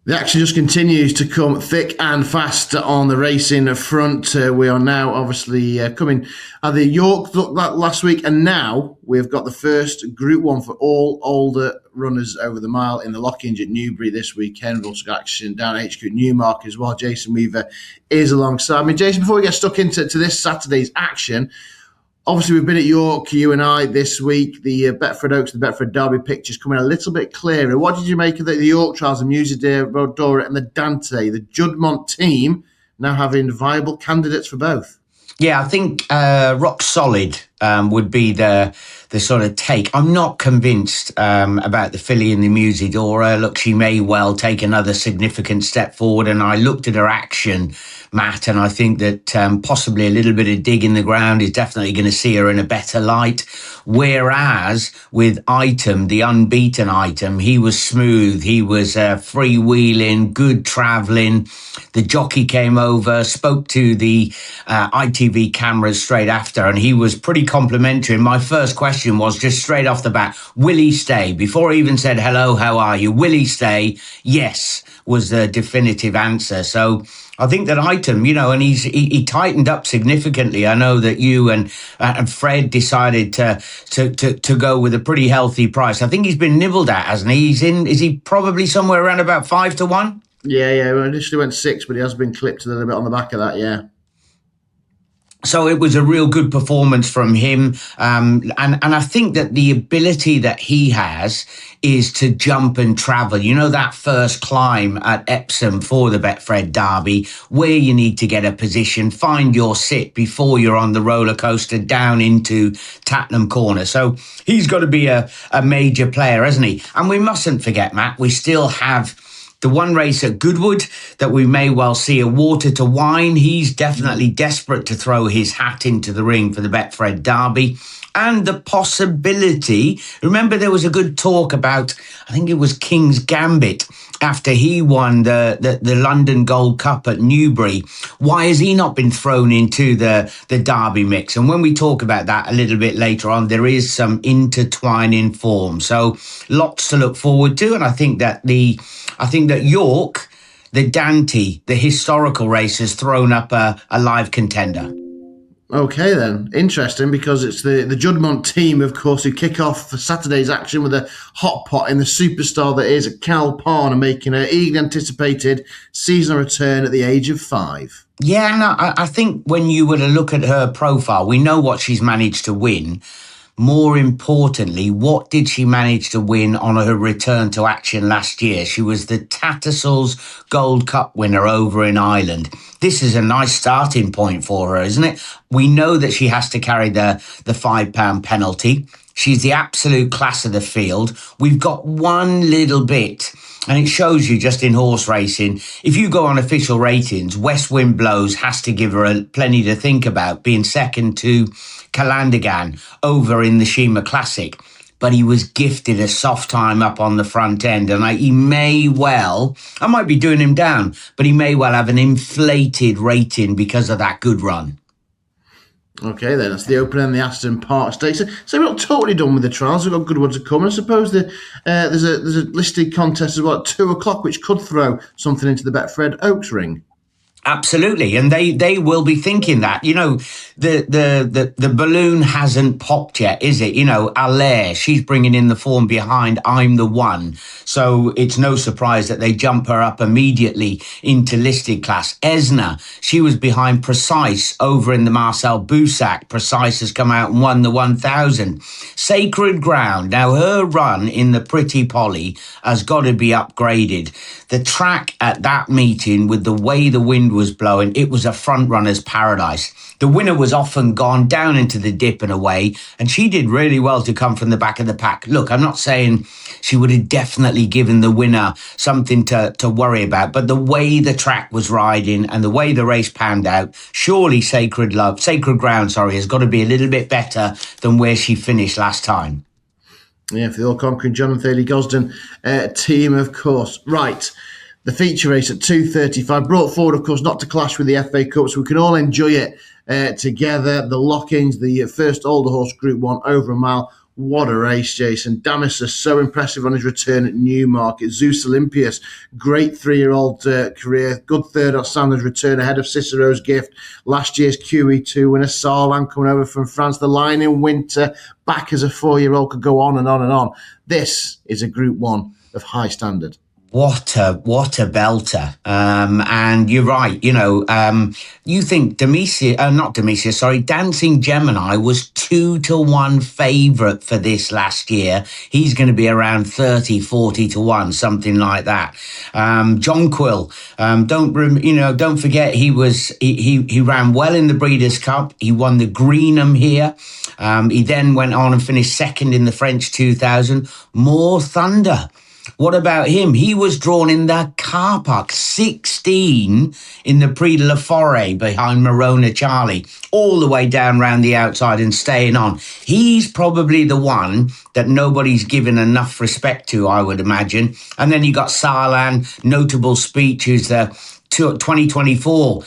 The action just continues to come thick and fast on the racing front. We are now obviously coming at the York last week, and now we've got the first Group 1 for all older runners over the mile in the Lockinge at Newbury this weekend. We've also got action down at HQ Newmarket as well. Jason Weaver is alongside me. Jason, before we get stuck into this Saturday's action, obviously, we've been at York, you and I, this week. The Betfred Oaks, the Betfred Derby pictures coming a little bit clearer. What did you make of the York trials, the Musadere, Rodora and the Dante? The Juddmonte team now having viable candidates for both. Yeah, I think rock solid would be the sort of take. I'm not convinced about the filly and the Musadora. Look, she may well take another significant step forward. And I looked at her action, Matt, and I think that possibly a little bit of dig in the ground is definitely going to see her in a better light. Whereas with Item, the unbeaten Item, he was smooth. He was freewheeling, good travelling. The jockey came over, spoke to the ITV cameras straight after, and he was pretty complimentary. And my first question was just straight off the bat, will he stay? Before he even said, hello, how are you? Will he stay? Yes, was the definitive answer. So I think that Item, and he tightened up significantly. I know that you and Fred decided to go with a pretty healthy price. I think he's been nibbled at, hasn't he? Is he probably somewhere around about 5-1? Yeah. We initially went 6, but he has been clipped a little bit on the back of that, yeah. So it was a real good performance from him. And I think that the ability that he has is to jump and travel. That first climb at Epsom for the Betfred Derby, where you need to get a position, find your sit before you're on the roller coaster down into Tattenham Corner. So he's got to be a major player, hasn't he? And we mustn't forget, Matt, we still have the one race at Goodwood that we may well see a water to wine. He's definitely desperate to throw his hat into the ring for the Betfred Derby. And the possibility, remember there was a good talk about, I think it was King's Gambit, after he won the London Gold Cup at Newbury. Why has he not been thrown into the Derby mix? And when we talk about that a little bit later on, there is some intertwining form. So lots to look forward to. And I think that York, the Dante, the historical race, has thrown up a live contender. Okay, then. Interesting, because it's the Juddmonte team, of course, who kick off Saturday's action with a hot pot in the superstar that is Cal Parner, making her eagerly anticipated seasonal return at the age of 5. Yeah, no, I think when you were to look at her profile, we know what she's managed to win. More importantly, what did she manage to win on her return to action last year? She was the Tattersalls Gold Cup winner over in Ireland. This is a nice starting point for her, isn't it? We know that she has to carry the £5 penalty. She's the absolute class of the field. We've got one little bit, and it shows you just in horse racing. If you go on official ratings, West Wind Blows has to give her plenty to think about, being second to Calandagan over in the Shima Classic. But he was gifted a soft time up on the front end, and he may well, I might be doing him down, but he may well have an inflated rating because of that good run. Okay, then that's the Open and the Aston Park Stakes. So we're not totally done with the trials. We've got good ones to come. And I suppose there's a listed contest as well at 2:00, which could throw something into the Betfred Oaks ring. Absolutely, and they will be thinking that. The balloon hasn't popped yet, is it? Allaire, she's bringing in the form behind I'm the One, so it's no surprise that they jump her up immediately into listed class. Esna, she was behind Precise over in the Marcel Boussac. Precise has come out and won the 1000. Sacred Ground, now her run in the Pretty Polly has got to be upgraded. The track at that meeting, with the way the wind was blowing, it was a front runner's paradise. The winner was often gone down into the dip and away, and she did really well to come from the back of the pack. Look, I'm not saying she would have definitely given the winner something to worry about, but the way the track was riding and the way the race panned out, surely Sacred Ground, has got to be a little bit better than where she finished last time. Yeah, for the all-conquering John and Thalie Gosden team, of course. Right, the feature race at 2:35, brought forward, of course, not to clash with the FA Cup, so we can all enjoy it together. The Lockinge, the first older horse Group 1 over a mile, What a race, Jason. Damascus, so impressive on his return at Newmarket. Zeus Olympius, great 3-year-old career. Good third at Sanders' return ahead of Cicero's Gift. Last year's QE2 winner, Sarlan, coming over from France. The Lion in Winter, back as a 4-year-old, could go on and on and on. This is a Group 1 of high standard. What a belter. And you're right, you think Dancing Gemini was 2-1 favourite for this last year. He's going to be around 30-40-1, something like that. Jonquil, don't forget he ran well in the Breeders' Cup. He won the Greenham here. He then went on and finished second in the French 2000. More Thunder. What about him? He was drawn in the car park, 16 in the Prix de la Forêt behind Morona Charlie, all the way down round the outside and staying on. He's probably the one that nobody's given enough respect to, I would imagine. And then you got Sarlan, notable speech, who's the 2024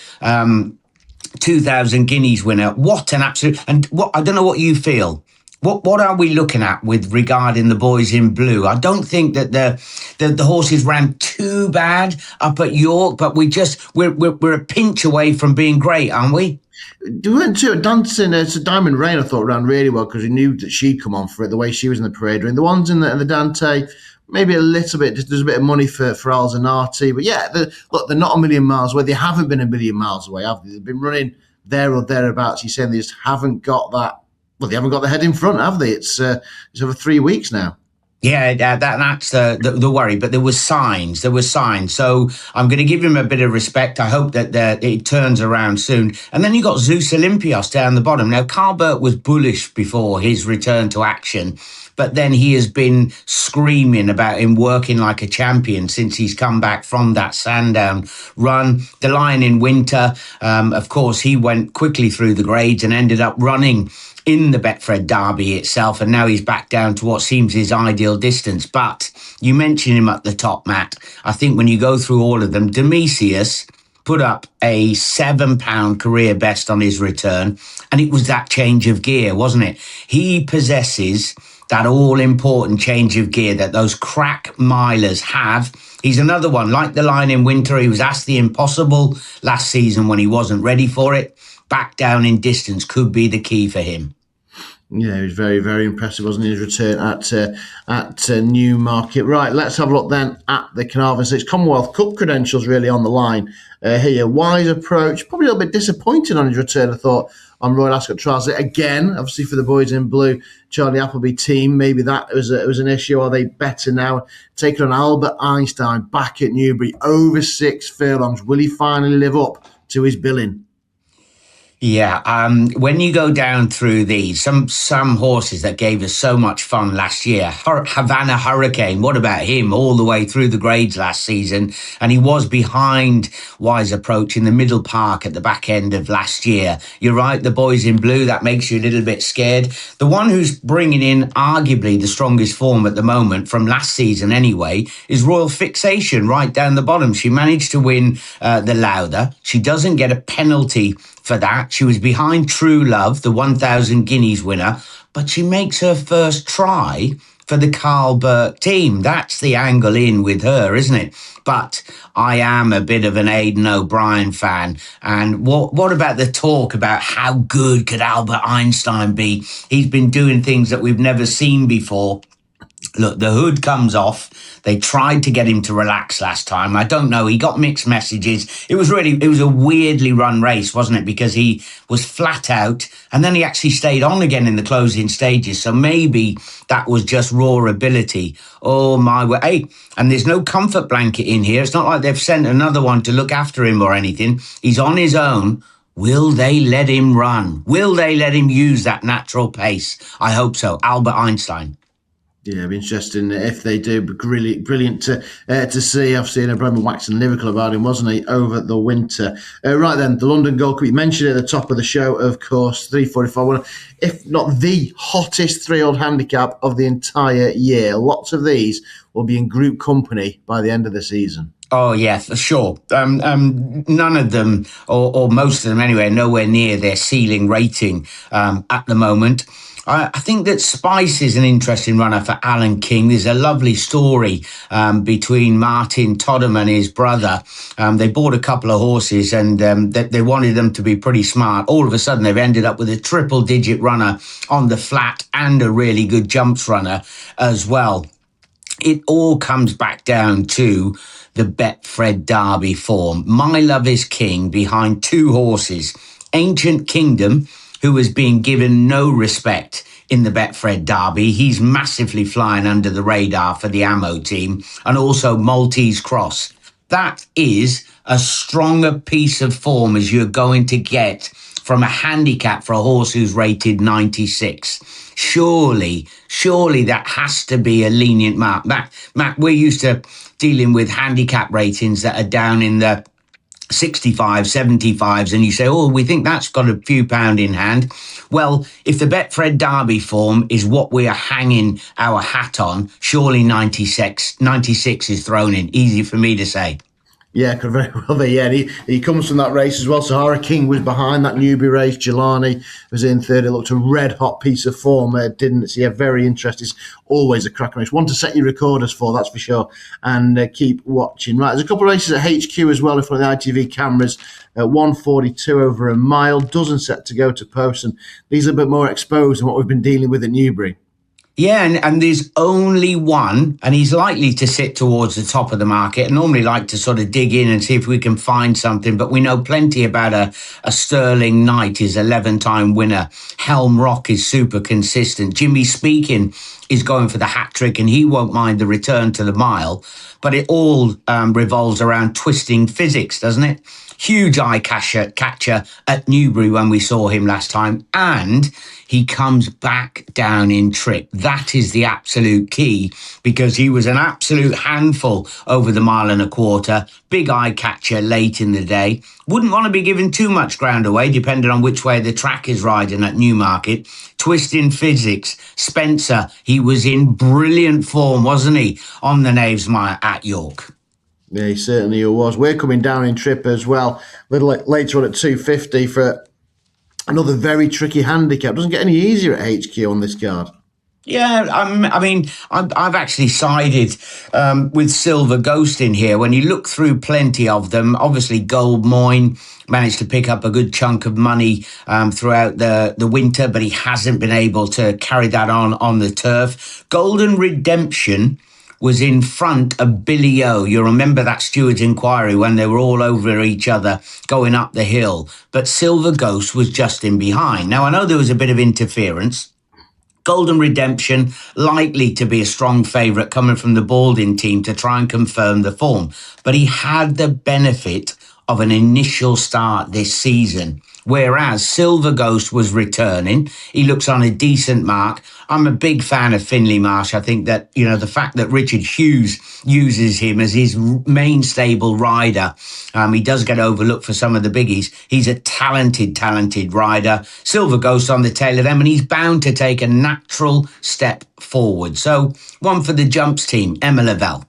2,000 guineas winner. What an absolute... And I don't know what you feel. What are we looking at with regarding the boys in blue? I don't think that the horses ran too bad up at York, but we're a pinch away from being great, aren't we? We went to dancing. So Diamond Rain, I thought, ran really well because we knew that she'd come on for it the way she was in the parade ring. The ones in the Dante, maybe a little bit. Just there's a bit of money for Alzanati, but yeah, look, they're not a million miles away. They haven't been a million miles away, have they? They've been running there or thereabouts. You're saying they just haven't got that. Well, they haven't got the head in front, have they? It's over 3 weeks now. Yeah, that's the worry. But there were signs. So I'm going to give him a bit of respect. I hope that it turns around soon. And then you got Zeus Olympios down the bottom. Now, Carl Burt was bullish before his return to action, but then he has been screaming about him working like a champion since he's come back from that Sandown run. The Lion in Winter, of course, he went quickly through the grades and ended up running in the Betfred Derby itself, and now he's back down to what seems his ideal distance. But you mentioned him at the top, Matt. I think when you go through all of them, Demesius put up a £7 career best on his return, and it was that change of gear, wasn't it? He possesses that all-important change of gear that those crack milers have. He's another one, like the Lion in Winter. He was asked the impossible last season when he wasn't ready for it. Back down in distance could be the key for him. Yeah, he was very, very impressive, wasn't he, his return at Newmarket. Right, let's have a look then at the Carnarvon Stakes. Commonwealth Cup credentials really on the line here. Wise approach, probably a little bit disappointed on his return, I thought, on Royal Ascot Trials. Again, obviously for the boys in blue, Charlie Appleby team, maybe that was an issue. Are they better now? Taking on Albert Einstein back at Newbury, over 6 furlongs. Will he finally live up to his billing? Yeah, when you go down through these, some horses that gave us so much fun last year, Havana Hurricane, what about him all the way through the grades last season? And he was behind Wise Approach in the middle park at the back end of last year. You're right, the boys in blue, that makes you a little bit scared. The one who's bringing in arguably the strongest form at the moment, from last season anyway, is Royal Fixation right down the bottom. She managed to win the Lauder. She doesn't get a penalty for that. She was behind True Love, the 1,000 guineas winner, but she makes her first try for the Carl Burt team. That's the angle in with her, isn't it? But I am a bit of an Aidan O'Brien fan. And what about the talk about how good could Albert Einstein be? He's been doing things that we've never seen before. Look, the hood comes off. They tried to get him to relax last time. I don't know. He got mixed messages. It was a weirdly run race, wasn't it? Because he was flat out and then he actually stayed on again in the closing stages. So maybe that was just raw ability. Oh, my word. Hey, and there's no comfort blanket in here. It's not like they've sent another one to look after him or anything. He's on his own. Will they let him run? Will they let him use that natural pace? I hope so. Albert Einstein. Yeah, it'd be interesting if they do. Brilliant to see. Obviously, Brendan waxing lyrical about him, wasn't he, over the winter? Right then, the London Gold Cup. You mentioned it at the top of the show, of course, 345. If not the hottest 3-year-old handicap of the entire year. Lots of these will be in group company by the end of the season. Oh, yeah, for sure. None of them, or most of them anyway, are nowhere near their ceiling rating at the moment. I think that Spice is an interesting runner for Alan King. There's a lovely story between Martin Toddam and his brother. They bought a couple of horses and they wanted them to be pretty smart. All of a sudden, they've ended up with a triple-digit runner on the flat and a really good jumps runner as well. It all comes back down to the Betfred Derby form. My Love is King behind two horses, Ancient Kingdom, who has been given no respect in the Betfred Derby. He's massively flying under the radar for the Ammo team, and also Maltese Cross. That is as strong a piece of form as you're going to get from a handicap for a horse who's rated 96. Surely that has to be a lenient mark. Matt, we're used to dealing with handicap ratings that are down in the 65, 75s, and you say, oh, we think that's got a few pound in hand. Well, if the Betfred Derby form is what we are hanging our hat on, surely 96 is thrown in. Easy for me to say. Yeah, could very well be. Yeah, he comes from that race as well. Sahara King was behind that Newbury race. Jelani was in third. It looked a red-hot piece of form, didn't it? So, yeah, very interesting. It's always a cracking race. One to set your recorders for, that's for sure, and keep watching. Right, there's a couple of races at HQ as well in front of the ITV cameras. 142 over a mile, dozen set to go to post, and these are a bit more exposed than what we've been dealing with at Newbury. Yeah, and there's only one, and he's likely to sit towards the top of the market. I normally like to sort of dig in and see if we can find something, but we know plenty about a Sterling Knight, his 11-time winner. Helm Rock is super consistent. Jimmy Speaking is going for the hat trick, and he won't mind the return to the mile. But it all revolves around Twisting Physics, doesn't it? Huge eye catcher at Newbury when we saw him last time, and he comes back down in trip. That is the absolute key, because he was an absolute handful over the mile and a quarter. Big eye catcher late in the day. Wouldn't want to be giving too much ground away, depending on which way the track is riding at Newmarket. Twisting Physics, Spencer, he was in brilliant form, wasn't he, on the Knaves Mile at York? Yeah, he certainly was. We're coming down in trip as well. A little later on at 250 for another very tricky handicap. Doesn't get any easier at HQ on this card. Yeah, I mean, I've actually sided with Silver Ghost in here. When you look through plenty of them, obviously Gold Moyne managed to pick up a good chunk of money throughout the winter, but he hasn't been able to carry that on the turf. Golden Redemption was in front of Billy O. You remember that Stewards Inquiry when they were all over each other going up the hill. But Silver Ghost was just in behind. Now, I know there was a bit of interference. Golden Redemption, likely to be a strong favourite coming from the Balding team to try and confirm the form. But he had the benefit of an initial start this season, whereas Silver Ghost was returning. He looks on a decent mark. I'm a big fan of Finley Marsh. I think that, you know, the fact that Richard Hughes uses him as his main stable rider, he does get overlooked for some of the biggies. He's a talented rider. Silver Ghost on the tail of them, and he's bound to take a natural step forward. So one for the jumps team, Emma Lavelle.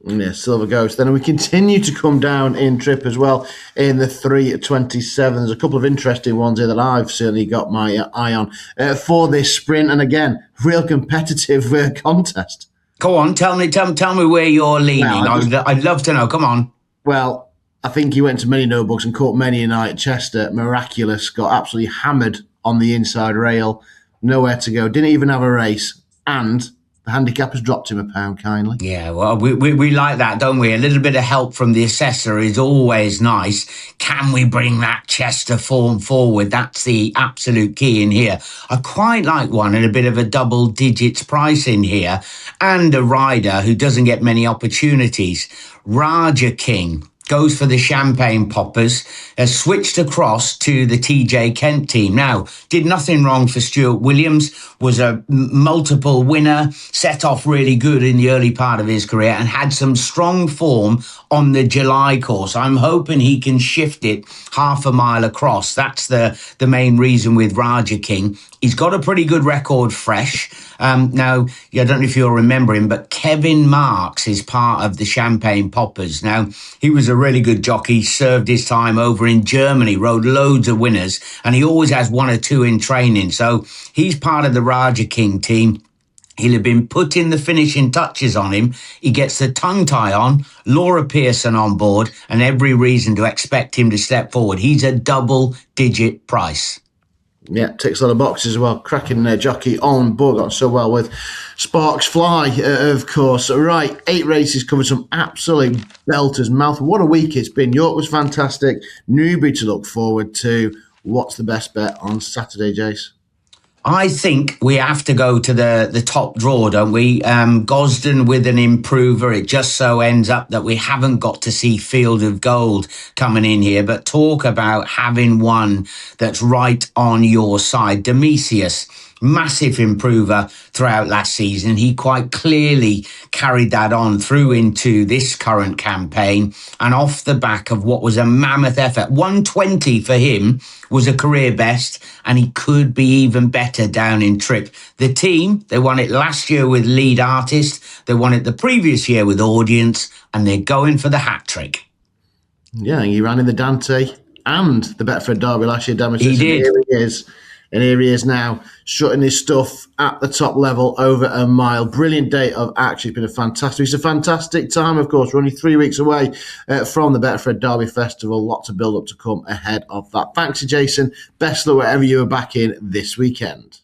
Yeah, Silver Ghost. Then we continue to come down in trip as well in the 3:27. There's a couple of interesting ones here that I've certainly got my eye on for this sprint. And again, real competitive contest. Go on, tell me where you're leaning. Well, I'd love to know. Come on. Well, I think he went to many no books and caught many a night at Chester. Miraculous, got absolutely hammered on the inside rail. Nowhere to go. Didn't even have a race. And the handicap has dropped him a pound kindly. Yeah, well, we like that, don't we? A little bit of help from the assessor is always nice. Can we bring that Chester form forward? That's the absolute key in here. I quite like one at a bit of a double digits price in here, and a rider who doesn't get many opportunities. Raja King goes for the Champagne Poppers, has switched across to the TJ Kent team. Now, did nothing wrong for Stuart Williams, was a multiple winner, set off really good in the early part of his career and had some strong form on the July course. I'm hoping he can shift it half a mile across. That's the main reason with Raja King. He's got a pretty good record fresh. Now, I don't know if you'll remember him, but Kevin Marks is part of the Champagne Poppers. Now, he was a really good jockey, served his time over in Germany, rode loads of winners, and he always has one or two in training. So he's part of the Raja King team. He'll have been putting the finishing touches on him. He gets the tongue tie on, Laura Pearson on board, and every reason to expect him to step forward. He's a double-digit price. Yeah, ticks a lot of boxes as well. Cracking jockey on board, got so well with Sparks Fly, of course. Right, 8 races covered, some absolute belters. Mouth, what a week it's been. York was fantastic. Newbury to look forward to. What's the best bet on Saturday, Jace? I think we have to go to the top draw, don't we? Gosden with an improver. It just so ends up that we haven't got to see Field of Gold coming in here, but talk about having one that's right on your side. Demisius, massive improver throughout last season. He quite clearly carried that on through into this current campaign, and off the back of what was a mammoth effort. 120 for him was a career best, and he could be even better down in trip. The team, they won it last year with Lead Artist, they won it the previous year with Audience, and they're going for the hat trick. Yeah, he ran in the Dante and the Betfred Derby last year, Demetrius. He did. Here he is. And here he is now, shutting his stuff at the top level over a mile. Brilliant day of action. It's been it's a fantastic time, of course. We're only 3 weeks away from the Betfred Derby Festival. Lots of build-up to come ahead of that. Thanks to Jason. Best luck wherever you are back in this weekend.